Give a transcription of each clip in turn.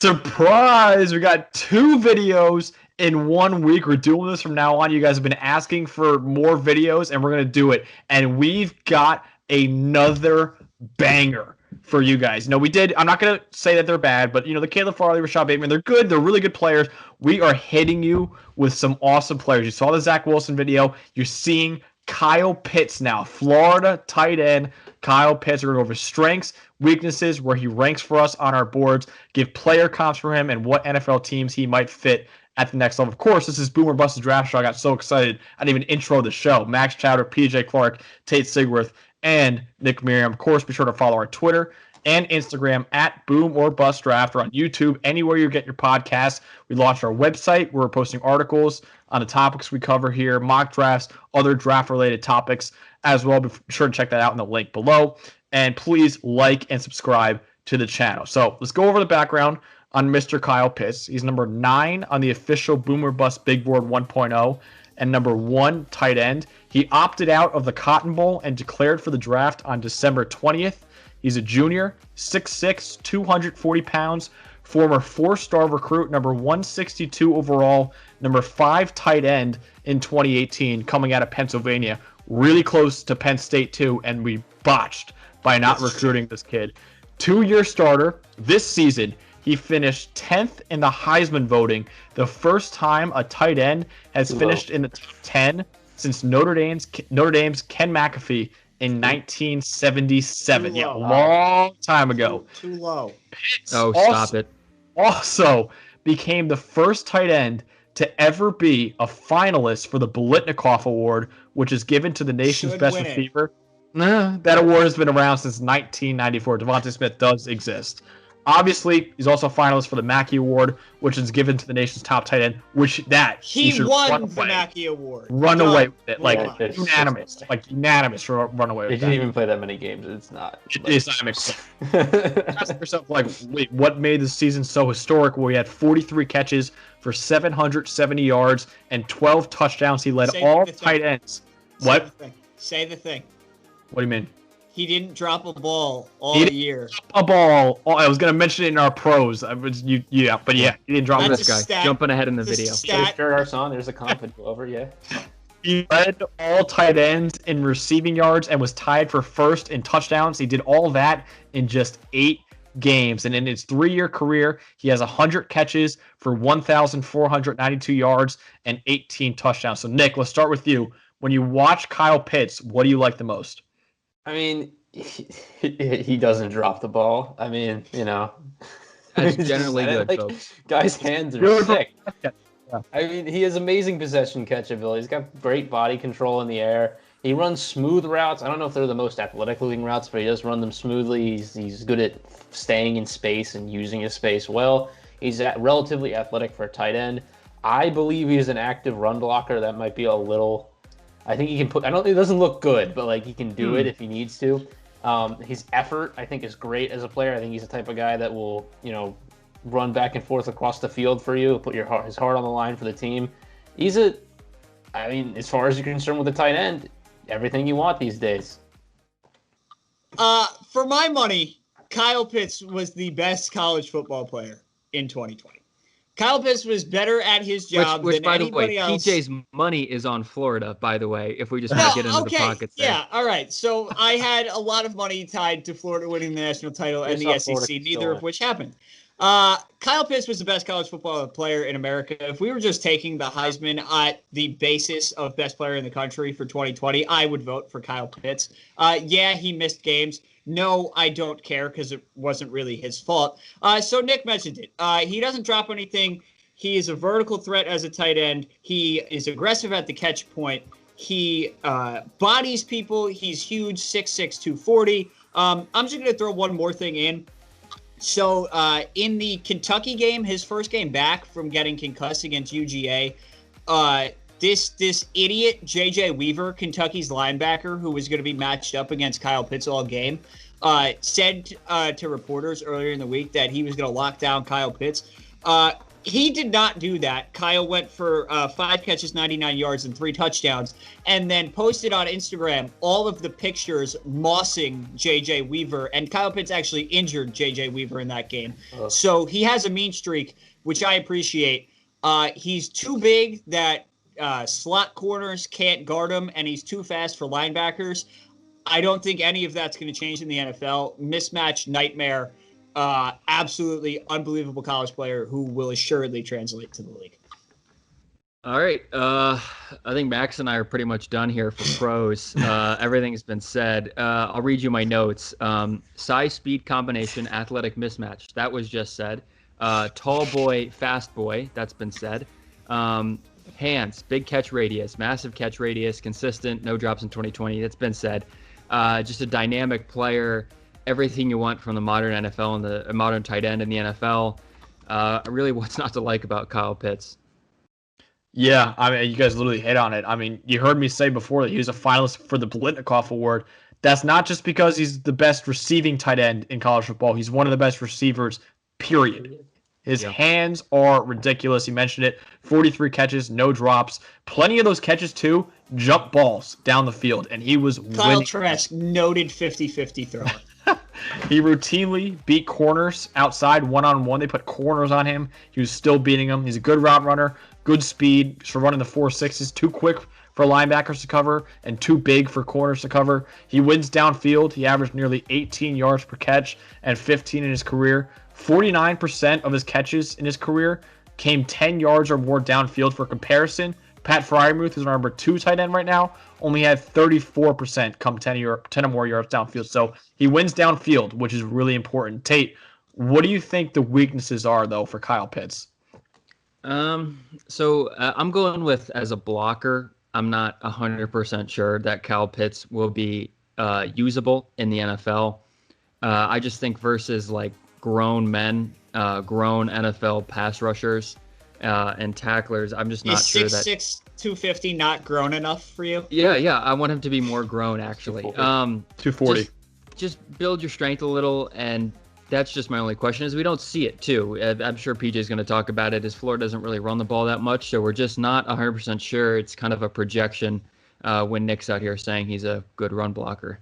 Surprise! We got 2 videos in 1 week. We're doing this from now on. You guys have been asking for more videos, and we're going to do it. And we've got another banger for you guys. No, we did. I'm not going to say that they're bad, but, the Caleb Farley, Rashad Bateman, they're good. They're really good players. We are hitting you with some awesome players. You saw the Zach Wilson video. You're seeing Kyle Pitts now. Florida tight end Kyle Pitts. We're going to go over strengths, weaknesses, where he ranks for us on our boards, give player comps for him, and what NFL teams he might fit at the next level. Of course, this is Boomer Busted Draft Show. I got so excited I didn't even intro the show. Max Chadwick, PJ Clark, Tate Sigworth, and Nick Merriam. Of course, be sure to follow our Twitter and Instagram at Boom or Bust Draft, or on YouTube, anywhere you get your podcasts. We launched our website. We're posting articles on the topics we cover here, mock drafts, other draft-related topics as well. Be sure to check that out in the link below. And please like and subscribe to the channel. So let's go over the background on Mr. Kyle Pitts. He's number 9 on the official Boomer Bust Big Board 1.0 and number 1 tight end. He opted out of the Cotton Bowl and declared for the draft on December 20th. He's a junior, 6'6", 240 pounds, former 4-star recruit, number 162 overall, number 5 tight end in 2018, coming out of Pennsylvania. Really close to Penn State, too, and we botched by not recruiting this kid. 2-year starter. This season, he finished 10th in the Heisman voting, the first time a tight end has finished in the top 10 since Notre Dame's Ken McAfee in 1977. Yeah, a long time ago. Too low. Pitts stop it. Also became the first tight end to ever be a finalist for the Biletnikoff Award, which is given to the nation's best receiver. That award has been around since 1994. Devontae Smith does exist. Obviously, he's also a finalist for the Mackey Award, which is given to the nation's top tight end. He won the Mackey Award. Run away with it, unanimous for run away with it. They didn't even play that many games. It's not. It's not mixed up. Ask yourself, wait, what made the season so historic? Where he had 43 catches for 770 yards and 12 touchdowns. He led all tight ends. What? Say the thing. What do you mean? He didn't drop a ball all year. A ball. Oh, I was gonna mention it in our pros. He didn't drop this guy stat. Jumping ahead in the video. Stat. There's a comment over, yeah. He led all tight ends in receiving yards and was tied for first in touchdowns. He did all that in just 8 games. And in his 3-year career, he has 100 catches for 1,492 yards and 18 touchdowns. So, Nick, let's start with you. When you watch Kyle Pitts, what do you like the most? I mean, he doesn't drop the ball. I mean, That's generally good, folks. Guys' hands are sick. Yeah. I mean, he has amazing possession catch ability. He's got great body control in the air. He runs smooth routes. I don't know if they're the most athletic-looking routes, but he does run them smoothly. He's good at staying in space and using his space well. He's relatively athletic for a tight end. I believe he's an active run blocker. That might be a little... I think he can put... it doesn't look good, but, he can do it if he needs to. His effort, I think, is great as a player. I think he's the type of guy that will, run back and forth across the field for you, put his heart on the line for the team. As far as you're concerned with a tight end, everything you want these days. For my money, Kyle Pitts was the best college football player in 2020. Kyle Pitts was better at his job which than by the anybody way, else. PJ's money is on Florida, by the way, if we just want to get into the pockets there. Yeah, all right. So I had a lot of money tied to Florida winning the national title and the SEC, neither of which happened. Kyle Pitts was the best college football player in America. If we were just taking the Heisman at the basis of best player in the country for 2020, I would vote for Kyle Pitts. He missed games. No, I don't care because it wasn't really his fault. So Nick mentioned it. He doesn't drop anything. He is a vertical threat as a tight end. He is aggressive at the catch point. He bodies people. He's huge, 6'6", 240. I'm just going to throw one more thing in. So in the Kentucky game, his first game back from getting concussed against UGA, this idiot, J.J. Weaver, Kentucky's linebacker, who was going to be matched up against Kyle Pitts all game, said to reporters earlier in the week that he was going to lock down Kyle Pitts. he did not do that. Kyle went for 5 catches, 99 yards, and 3 touchdowns, and then posted on Instagram all of the pictures mossing J.J. Weaver, and Kyle Pitts actually injured J.J. Weaver in that game. Oh. So he has a mean streak, which I appreciate. He's too big that slot corners can't guard him, and he's too fast for linebackers. I don't think any of that's going to change in the NFL. Mismatch nightmare. Absolutely unbelievable college player who will assuredly translate to the league. All right. I think Max and I are pretty much done here for pros. Everything's been said. I'll read you my notes. Size, speed combination, athletic mismatch. That was just said. Tall boy, fast boy. That's been said. Hands, big catch radius, massive catch radius, consistent, no drops in 2020. That's been said. Just a dynamic player, everything you want from the modern NFL and the modern tight end in the NFL. Really, what's not to like about Kyle Pitts? Yeah, I mean, you guys literally hit on it. I mean, you heard me say before that he was a finalist for the Biletnikoff Award. That's not just because he's the best receiving tight end in college football. He's one of the best receivers, period. His hands are ridiculous. You mentioned it. 43 catches, no drops. Plenty of those catches, too, jump balls down the field. And he was Kyle winning. Trask, noted 50-50 thrower. He routinely beat corners outside one-on-one. They put corners on him. He was still beating them. He's a good route runner, good speed for running the 4.6s, too quick for linebackers to cover and too big for corners to cover. He wins downfield. He averaged nearly 18 yards per catch and 15 in his career. 49% of his catches in his career came 10 yards or more downfield. For comparison, Pat Freiermuth, who's our number 2 tight end right now, only had 34% come 10 or more yards downfield. So he wins downfield, which is really important. Tate, what do you think the weaknesses are, though, for Kyle Pitts? I'm going with, as a blocker, I'm not 100% sure that Kyle Pitts will be usable in the NFL. I just think versus like grown men, grown NFL pass rushers and tacklers, I'm just not sure that 6'6", 250 not grown enough for you. Yeah, I want him to be more grown, actually. 240. Just build your strength a little, and that's just my only question. Is we don't see it too. I'm sure PJ's going to talk about it. As Florida doesn't really run the ball that much, so we're just not 100% sure. It's kind of a projection when Nick's out here saying he's a good run blocker.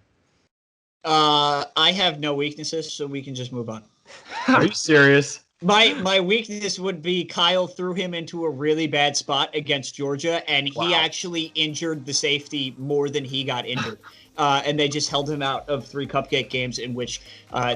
I have no weaknesses, so we can just move on. Are you serious? My weakness would be Kyle threw him into a really bad spot against Georgia, and he actually injured the safety more than he got injured. And they just held him out of 3 cupcake games in which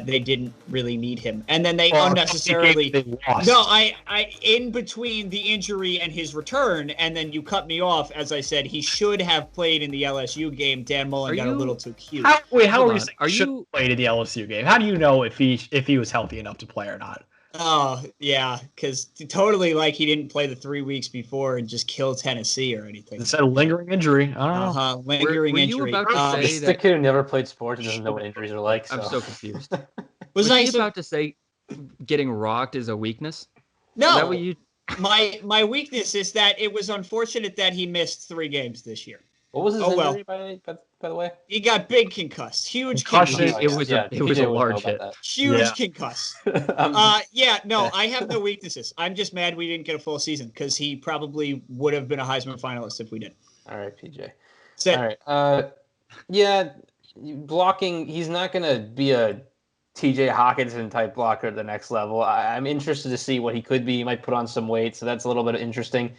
they didn't really need him. And then they unnecessarily I in between the injury and his return, and then you cut me off. As I said, he should have played in the LSU game. Dan Mullen got a little too cute. How are you saying he should have played in the LSU game? How do you know if he was healthy enough to play or not? Oh, yeah, because totally like he didn't play the 3 weeks before and just kill Tennessee or anything. Instead of lingering injury. I don't know. Lingering injury. Were you about to say the kid who never played sports and doesn't know what injuries are like. So. I'm so confused. Was he about to say getting rocked is a weakness? No. Is that what you... My weakness is that it was unfortunate that he missed 3 games this year. What was his injury, by the way? He got big concussed. Huge concussion. It was a large hit. Huge concuss. I have no weaknesses. I'm just mad we didn't get a full season because he probably would have been a Heisman finalist if we did. All right, PJ. All right. Blocking, he's not going to be a TJ Hawkinson type blocker at the next level. I'm interested to see what he could be. He might put on some weight, so that's a little bit interesting.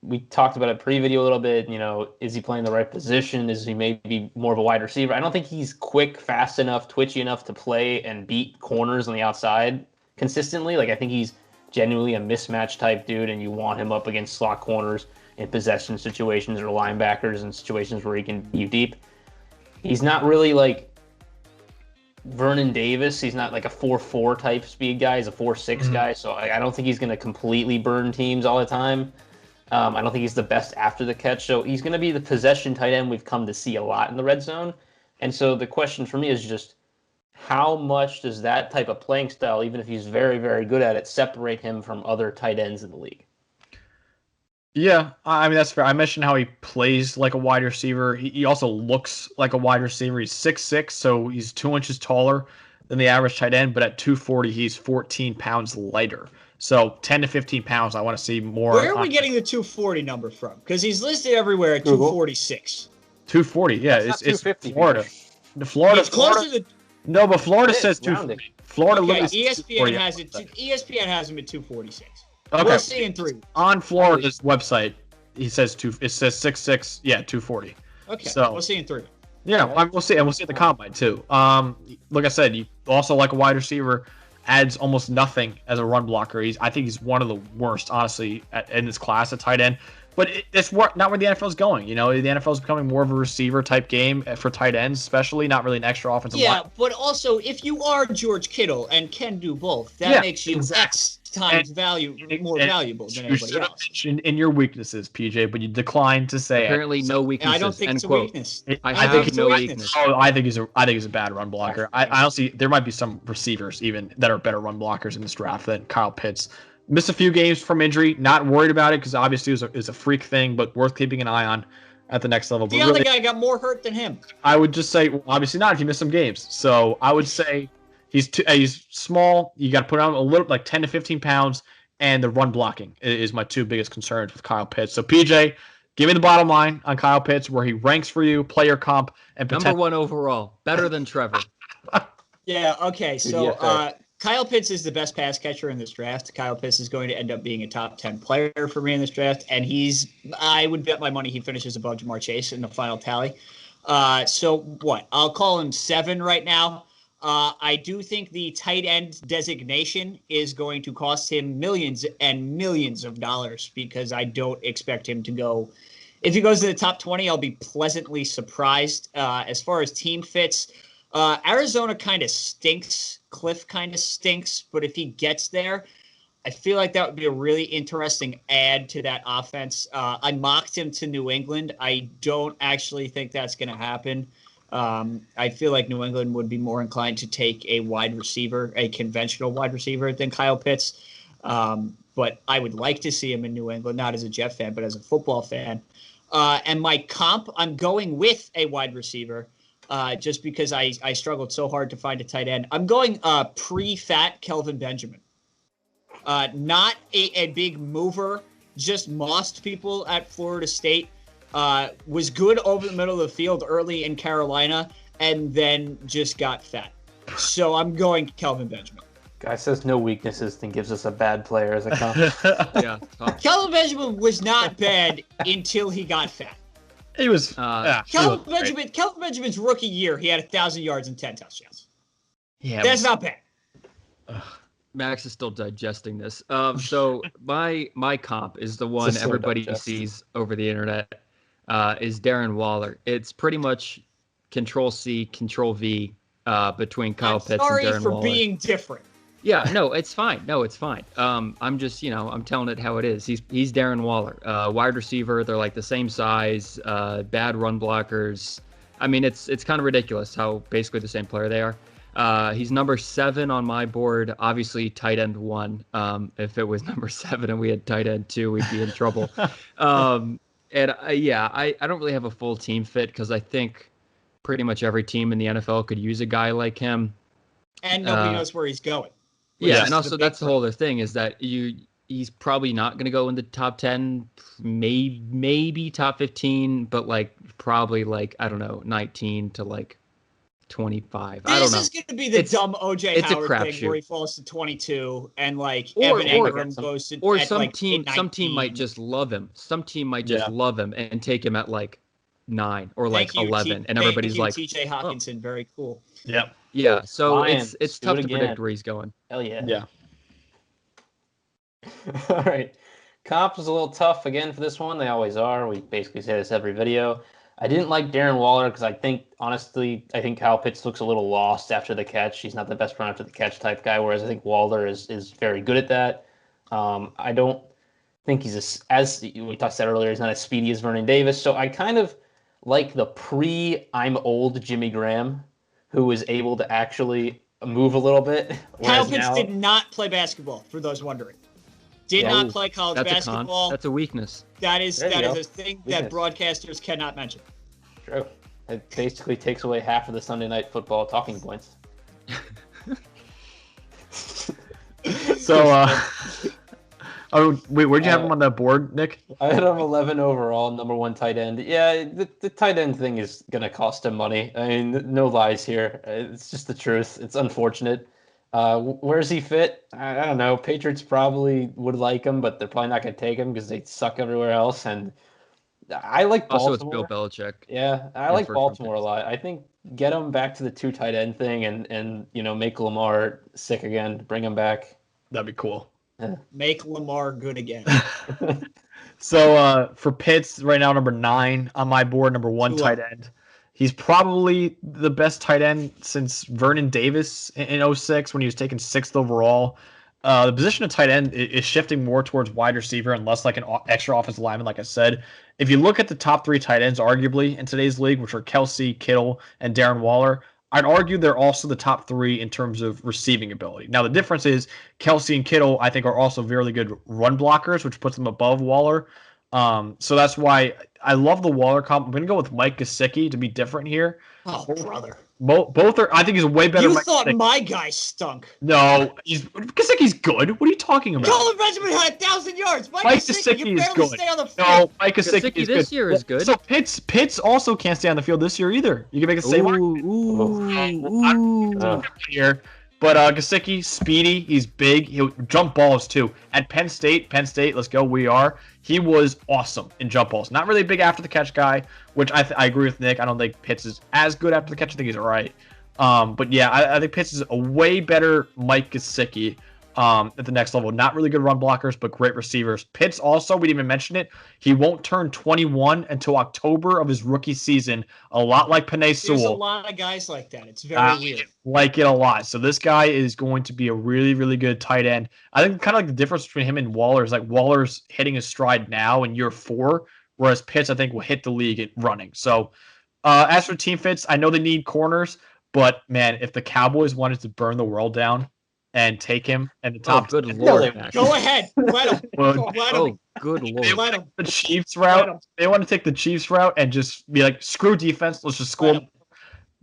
We talked about it pre-video a little bit. You know, is he playing the right position? Is he maybe more of a wide receiver? I don't think he's quick, fast enough, twitchy enough to play and beat corners on the outside consistently. Like, I think he's genuinely a mismatch type dude, and you want him up against slot corners in possession situations or linebackers in situations where he can beat you deep. He's not really like Vernon Davis. He's not like a 4.4 type speed guy. He's a 4.6 guy. So I don't think he's going to completely burn teams all the time. I don't think he's the best after the catch. So he's going to be the possession tight end we've come to see a lot in the red zone. And so the question for me is just how much does that type of playing style, even if he's very, very good at it, separate him from other tight ends in the league? Yeah, I mean, that's fair. I mentioned how he plays like a wide receiver. He also looks like a wide receiver. He's 6'6", so he's 2 inches taller than the average tight end, but at 240, he's 14 pounds lighter So 10 to 15 pounds, I want to see more. Where are we getting the 240 number from? Because he's listed everywhere at 246. 240, yeah. It's Florida. The Florida. It's closer to. No, but Florida says 240. Florida. Okay, ESPN has it. ESPN has him at 246. Okay. We'll see in 3 weeks. On Florida's website, he says it says 6'6", 240. Okay, so we'll see in 3 weeks. Yeah, we'll see, and we'll see at the combine too. Like I said, you also like a wide receiver, adds almost nothing as a run blocker. I think he's one of the worst, honestly, in this class at tight end. But it's not where the NFL is going. You know, the NFL is becoming more of a receiver type game for tight ends, especially not really an extra offensive line. Yeah, but also if you are George Kittle and can do both, that makes you X times more valuable than anybody else. In your weaknesses, PJ, but you declined to say apparently no weaknesses. I don't think it's a weakness. I think it's no weakness. Oh, I think he's a bad run blocker. I honestly, there might be some receivers even that are better run blockers in this draft than Kyle Pitts. Missed a few games from injury. Not worried about it because obviously it was a freak thing, but worth keeping an eye on at the next level. The other guy got more hurt than him. I would just say, well, obviously not if you miss some games. So I would say he's small. You got to put on a little, like 10 to 15 pounds, and the run blocking is my 2 biggest concerns with Kyle Pitts. So PJ, give me the bottom line on Kyle Pitts, where he ranks for you, player comp, and number 1 overall, better than Trevor. Yeah. Okay. So Kyle Pitts is the best pass catcher in this draft. Kyle Pitts is going to end up being a top 10 player for me in this draft, and I would bet my money he finishes above Ja'Marr Chase in the final tally. So what? I'll call him 7 right now. I do think the tight end designation is going to cost him millions and millions of dollars because I don't expect him to go. If he goes to the top 20, I'll be pleasantly surprised. As far as team fits, Arizona kind of stinks. Cliff kind of stinks, but if he gets there, I feel like that would be a really interesting add to that offense. I mocked him to New England. I don't actually think that's going to happen. I feel like New England would be more inclined to take a wide receiver, a conventional wide receiver, than Kyle Pitts. But I would like to see him in New England, not as a Jet fan, but as a football fan. And my comp, I'm going with a wide receiver. Just because I struggled so hard to find a tight end. I'm going pre-fat Kelvin Benjamin. Not a big mover, just mossed people at Florida State. Was good over the middle of the field early in Carolina, and then just got fat. So I'm going Kelvin Benjamin. Guy says no weaknesses, then gives us a bad player as a comp. Yeah. Kelvin Benjamin was not bad until he got fat. He was. Kelvin Benjamin's rookie year, he had 1,000 yards and 10 touchdowns. Yeah, that's not bad. Max is still digesting this. So my comp is the one everybody sees over the internet. Is Darren Waller. It's pretty much Control C, Control V between Kyle Pitts and Darren Waller. Sorry for being different. Yeah, no, it's fine. It's fine. I'm just, I'm telling it how it is. He's Darren Waller, wide receiver. They're like the same size, bad run blockers. I mean, it's kind of ridiculous how basically the same player they are. He's number 7 on my board. Obviously, tight end 1. If it was number 7 and we had tight end 2, we'd be in trouble. I don't really have a full team fit because I think pretty much every team in the NFL could use a guy like him. And nobody knows where he's going. Yeah, and also that's the whole other thing is that he's probably not going to go in the top 10, maybe top 15, but probably I don't know, 19 to 25. I don't know. This is going to be the dumb OJ Howard thing where he falls to 22 and Evan Ingram goes to or some team might just love him. Some team might just love him and take him at 9 or 11, and everybody's like, TJ Hawkinson, very cool. Yep. Yeah, so Lions, it's tough to predict where he's going. Hell yeah. Yeah. All right. Comp was a little tough again for this one. They always are. We basically say this every video. I didn't like Darren Waller because I think Kyle Pitts looks a little lost after the catch. He's not the best run after the catch type guy, whereas I think Waller is very good at that. I don't think he's as we said earlier, he's not as speedy as Vernon Davis. So I kind of like the I'm old Jimmy Graham, who was able to actually move a little bit. Kyle Pitts did not play basketball, for those wondering. Did not play college basketball. That's a weakness. That is a thing that broadcasters cannot mention. True. It basically takes away half of the Sunday Night Football talking points. So Oh, wait, where'd you have him on the board, Nick? I had him 11 overall, number 1 tight end. Yeah, the tight end thing is going to cost him money. I mean, no lies here. It's just the truth. It's unfortunate. Where's he fit? I don't know. Patriots probably would like him, but they're probably not going to take him because they suck everywhere else. And I like Baltimore. Also, it's Bill Belichick. Yeah, I like Baltimore a lot. I think get him back to the 2 tight end thing and make Lamar sick again. Bring him back. That'd be cool. Yeah. Make Lamar good again. So for Pitts, right now, number 9 on my board, number 1 tight end. He's probably the best tight end since Vernon Davis in 06 when he was taken 6th overall. The position of tight end is shifting more towards wide receiver and less like an extra offensive lineman, like I said. If you look at the top 3 tight ends, arguably, in today's league, which are Kelsey, Kittle, and Darren Waller, I'd argue they're also the top 3 in terms of receiving ability. Now, the difference is Kelsey and Kittle, I think, are also very good run blockers, which puts them above Waller. So that's why I love the Waller comp. I'm going to go with Mike Gesicki to be different here. Oh, brother. Both are. I think he's way better. You thought my guy stunk. No, Gesicki's good. What are you talking about? Colin Benjamin had 1,000 yards. Mike Gesicki is good. Stay on the field. No, Mike Gesicki this year is good. So Pitts also can't stay on the field this year either. You can make a same argument. Here. But Gesicki, speedy, he's big. He'll jump balls too. At Penn State, let's go. He was awesome in jump balls. Not really a big after the catch guy, which I agree with Nick. I don't think Pitts is as good after the catch. I think he's all right. But yeah, I think Pitts is a way better Mike Gesicki at the next level. Not really good run blockers, but great receivers. Pitts also, we didn't even mention it, he won't turn 21 until October of his rookie season, a lot like Penei Sewell. There's a lot of guys like that. It's very weird. Like it a lot. So this guy is going to be a really, really good tight end. I think kind of like the difference between him and Waller is like Waller's hitting his stride now in year 4, whereas Pitts, I think, will hit the league running. So as for team fits, I know they need corners, but man, if the Cowboys wanted to burn the world down and take him and the top. Good lord! Go ahead, let him. Good lord! They want the Chiefs route. They want to take the Chiefs route and just be like, screw defense. Let's just score.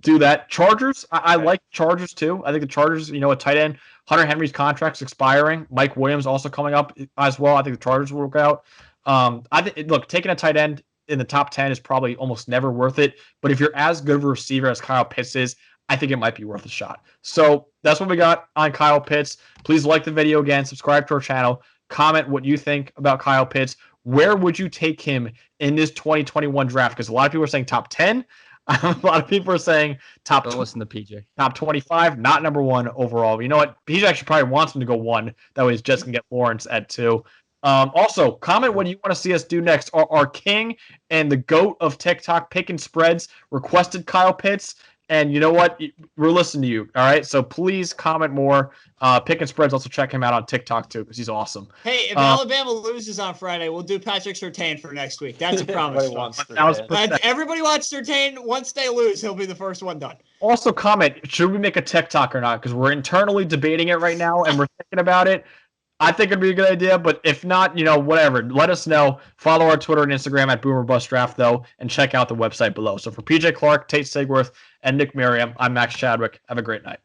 Do that. Chargers. I like Chargers too. I think the Chargers. A tight end. Hunter Henry's contract's expiring. Mike Williams also coming up as well. I think the Chargers will work out. Look, taking a tight end in the top 10 is probably almost never worth it. But if you're as good of a receiver as Kyle Pitts is, I think it might be worth a shot. So that's what we got on Kyle Pitts. Please like the video again, subscribe to our channel, comment what you think about Kyle Pitts. Where would you take him in this 2021 draft? Because a lot of people are saying top 10. A lot of people are saying top. Don't listen to PJ. Top 25, not number 1 overall. You know what? PJ actually probably wants him to go 1. That way, Jets can get Lawrence at 2. Also, comment what you want to see us do next. Our king and the GOAT of TikTok pick and spreads requested Kyle Pitts. And you know what? We're listening to you. All right. So please comment more. Pick and spreads. Also check him out on TikTok too, because he's awesome. Hey, if Alabama loses on Friday, we'll do Patrick Surtain for next week. That's a promise. Everybody wants Surtain. Once they lose, he'll be the first one done. Also comment, should we make a TikTok or not? Because we're internally debating it right now, and we're thinking about it. I think it'd be a good idea, but if not, whatever. Let us know. Follow our Twitter and Instagram at BoomerBustDraft, though, and check out the website below. So for PJ Clark, Tate Sigworth, and Nick Merriam, I'm Max Chadwick. Have a great night.